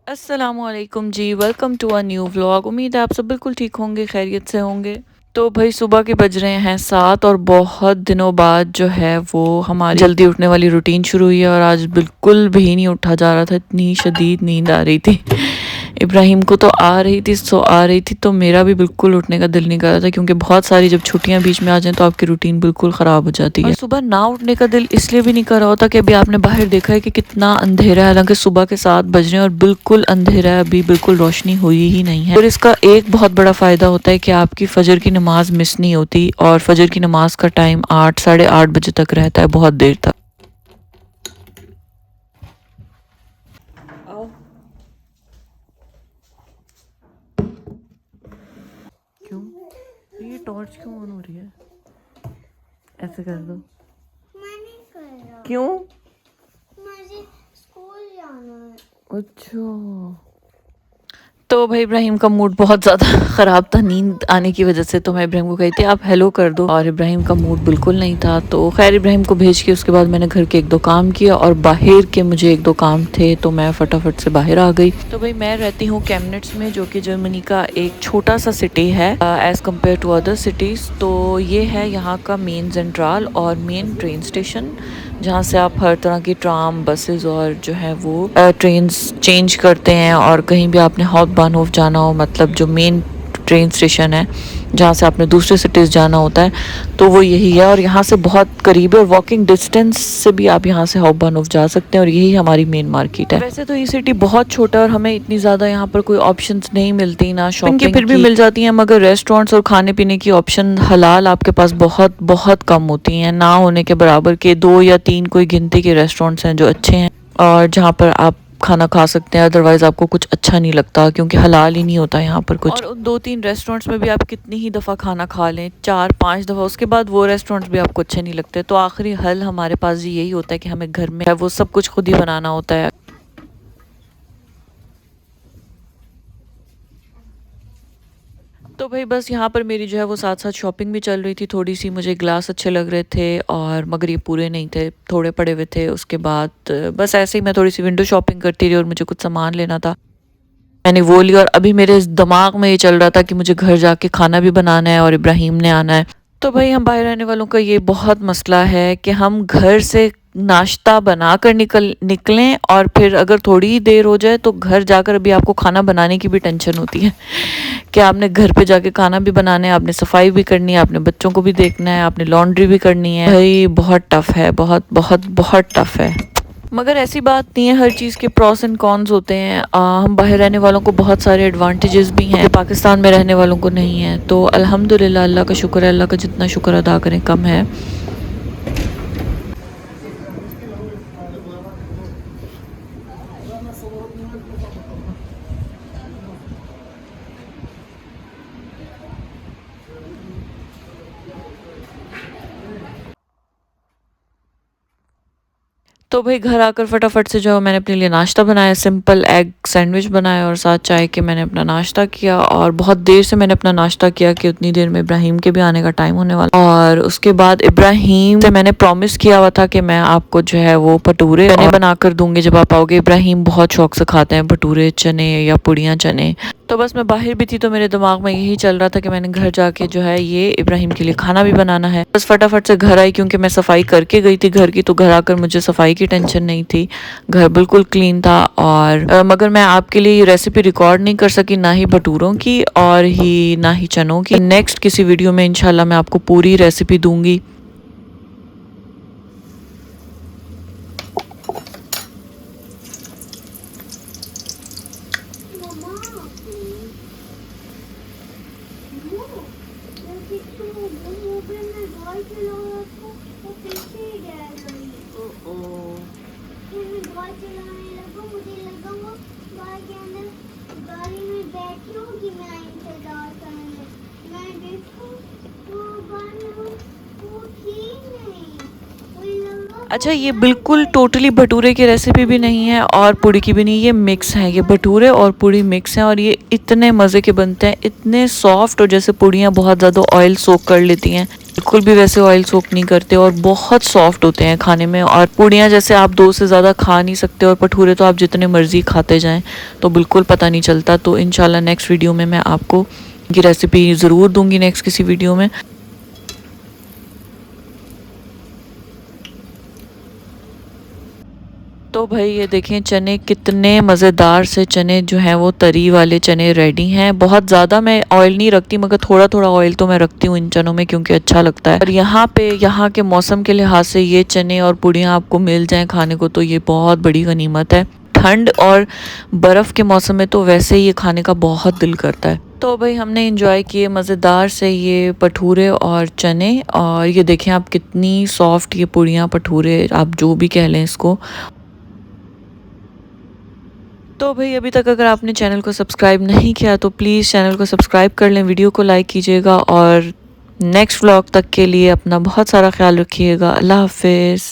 अस्सलामुअलैकुम जी, welcome to a new vlog. उम्मीद है आप सब बिल्कुल ठीक होंगे, खैरियत से होंगे। तो भाई सुबह के बज रहे हैं 7 और बहुत दिनों बाद जो है वो हमारी जल्दी उठने वाली रूटीन शुरू हुई है और आज बिल्कुल भी नहीं उठा जा रहा था, इतनी शदीद नींद आ रही थी। इब्राहिम को तो आ रही थी, सो आ रही थी, तो मेरा भी बिल्कुल उठने का दिल नहीं कर रहा था क्योंकि बहुत सारी जब छुट्टियां बीच में आ जाएं तो आपकी रूटीन बिल्कुल ख़राब हो जाती है। और सुबह ना उठने का दिल इसलिए भी नहीं कर रहा होता कि अभी आपने बाहर देखा है कि कितना अंधेरा है, हालांकि सुबह के 7 बज रहे हैं और बिल्कुल अंधेरा है, अभी बिल्कुल रोशनी हुई ही नहीं है। और इसका एक बहुत बड़ा फ़ायदा होता है कि आपकी फजर की नमाज मिस नहीं होती और फजर की नमाज का टाइम 8 साढ़े 8 बजे तक रहता है, बहुत देर तक। क्यों ये टॉर्च क्यों ऑन हो रही है? ऐसे कर दो। मैं नहीं कर रहा। क्यों? मुझे स्कूल जाना है। अच्छा, तो भाई इब्राहिम का मूड बहुत ज़्यादा ख़राब था नींद आने की वजह से, तो मैं इब्राहिम को कही थी आप हेलो कर दो, और इब्राहिम का मूड बिल्कुल नहीं था। तो खैर इब्राहिम को भेज के उसके बाद मैंने घर के 1-2 काम किया और बाहर के मुझे 1-2 काम थे, तो मैं फटाफट से बाहर आ गई। तो भाई मैं रहती हूँ कैमनेट्स में, जो कि जर्मनी का एक छोटा सा सिटी है as compare to other cities. तो ये है यहाँ का मेन सेंट्रल और मेन ट्रेन स्टेशन, जहाँ से आप हर तरह की ट्राम, बसेस और जो है वो ट्रेन्स चेंज करते हैं। और कहीं भी आपने हॉफ जाना हो, मतलब जो मेन ट्रेन स्टेशन है जहाँ से आपने दूसरे सिटीज़ जाना होता है, तो वो यही है। और यहाँ से बहुत करीब है और वॉकिंग डिस्टेंस से भी आप यहाँ से हॉफ जा सकते हैं, और यही हमारी मेन मार्केट है। वैसे तो ये सिटी बहुत छोटा है और हमें इतनी ज़्यादा यहाँ पर कोई ऑप्शंस नहीं मिलती, ना शॉपिंग की फिर भी मिल जाती हैं, मगर रेस्टोरेंट्स और खाने पीने की ऑप्शन हलाल आपके पास बहुत बहुत कम होती हैं, ना होने के बराबर के 2 या 3 कोई गिनती के रेस्टोरेंट्स हैं जो अच्छे हैं और जहाँ पर आप खाना खा सकते हैं। अदरवाइज़ आपको कुछ अच्छा नहीं लगता क्योंकि हलाल ही नहीं होता यहाँ पर कुछ। और उन 2-3 रेस्टोरेंट्स में भी आप कितनी ही दफ़ा खाना खा लें, 4-5 दफ़ा, उसके बाद वो रेस्टोरेंट्स भी आपको अच्छे नहीं लगते। तो आखिरी हल हमारे पास यही होता है कि हमें घर में वो सब कुछ खुद ही बनाना होता है। तो भाई बस यहाँ पर मेरी जो है वो साथ साथ शॉपिंग भी चल रही थी थोड़ी सी। मुझे ग्लास अच्छे लग रहे थे और मगर ये पूरे नहीं थे, थोड़े पड़े हुए थे। उसके बाद बस ऐसे ही मैं थोड़ी सी विंडो शॉपिंग करती रही और मुझे कुछ सामान लेना था, मैंने वो लिया। और अभी मेरे दिमाग में ये चल रहा था कि मुझे घर जाके खाना भी बनाना है और इब्राहिम ने आना है। तो भाई हम बाहर रहने वालों का ये बहुत मसला है कि हम घर से नाश्ता बना कर निकलें और फिर अगर थोड़ी ही देर हो जाए तो घर जाकर अभी आपको खाना बनाने की भी टेंशन होती है कि आपने घर पे जाके खाना भी बनाना है, आपने सफाई भी करनी है, आपने बच्चों को भी देखना है, आपने लॉन्ड्री भी करनी है। भाई बहुत टफ है, बहुत बहुत बहुत टफ है। मगर ऐसी बात नहीं है, हर चीज़ के प्रॉस एंड कॉन्स होते हैं। हम बाहर रहने वालों को बहुत सारे एडवांटेजेस भी हैं जो पाकिस्तान में रहने वालों को नहीं है। तो अल्हम्दुलिल्लाह, अल्लाह का शुक्र है, अल्लाह का जितना शुक्र अदा करें कम है। तो भाई घर आकर फटाफट से जो मैंने अपने लिए नाश्ता बनाया, सिंपल एग सैंडविच बनाया और साथ चाय के मैंने अपना नाश्ता किया। और बहुत देर से मैंने अपना नाश्ता किया कि उतनी देर में इब्राहिम के भी आने का टाइम होने वाला। और उसके बाद इब्राहिम से मैंने प्रॉमिस किया हुआ था कि मैं आपको जो है वो भटूरे चने बना कर दूंगी जब आप आओगे। इब्राहिम बहुत शौक से खाते हैं भटूरे चने या पुड़ियाँ चने। तो बस मैं बाहर भी थी तो मेरे दिमाग में यही चल रहा था कि मैंने घर जाके जो है ये इब्राहिम के लिए खाना भी बनाना है। बस फटाफट से घर आई क्योंकि मैं सफाई करके गई थी घर की, तो घर आकर मुझे सफाई की टेंशन नहीं थी, घर बिल्कुल क्लीन था। और मगर मैं आपके लिए ये रेसिपी रिकॉर्ड नहीं कर सकी, ना ही भटूरों की और ना ही चनों की। नेक्स्ट किसी वीडियो में इंशाल्लाह मैं आपको पूरी रेसिपी दूंगी। मम्मा, जैसे तो वो मोबाइल में गाड़ी चला रहा था, वो पीछे ही गिर गई। फिर मैं गाड़ी चलाने लगा, मुझे लगा वो गाड़ी के अंदर गाड़ी में बैठी होगी, मैं इंतजार करने। मैं देखूं तो गाड़ी वो थी नहीं, मुझे लगा अच्छा, ये बिल्कुल टोटली भटूरे की रेसिपी भी नहीं है और पूड़ी की भी नहीं, ये मिक्स है। ये भटूरे और पूड़ी मिक्स हैं और ये इतने मज़े के बनते हैं, इतने सॉफ्ट, और जैसे पूड़ियाँ बहुत ज़्यादा ऑयल सोक कर लेती हैं, बिल्कुल भी वैसे ऑयल सोक नहीं करते और बहुत सॉफ्ट होते हैं खाने में। और पूड़ियाँ जैसे आप 2 से ज़्यादा खा नहीं सकते और भटूरे तो आप जितने मर्ज़ी खाते जाएं तो बिल्कुल पता नहीं चलता। तो इंशाल्लाह नेक्स्ट वीडियो में मैं आपको की रेसिपी ज़रूर दूंगी नेक्स्ट किसी वीडियो में। तो भाई ये देखें चने कितने मज़ेदार से चने जो हैं वो तरी वाले चने रेडी हैं। बहुत ज़्यादा मैं ऑयल नहीं रखती मगर थोड़ा थोड़ा ऑयल तो मैं रखती हूँ इन चनों में क्योंकि अच्छा लगता है। और यहाँ पे यहाँ के मौसम के लिहाज से ये चने और पूड़ियाँ आपको मिल जाएं खाने को तो ये बहुत बड़ी गनीमत है। ठंड और बर्फ़ के मौसम में तो वैसे ही ये खाने का बहुत दिल करता है। तो भाई हमने इंजॉय किए मज़ेदार से ये भटूरे और चने। और ये देखें आप कितनी सॉफ्ट ये पूड़ियाँ भटूरे आप जो भी कह लें इसको। तो भाई अभी तक अगर आपने चैनल को सब्सक्राइब नहीं किया तो प्लीज़ चैनल को सब्सक्राइब कर लें, वीडियो को लाइक कीजिएगा और नेक्स्ट व्लॉग तक के लिए अपना बहुत सारा ख्याल रखिएगा। अल्लाह हाफिज़।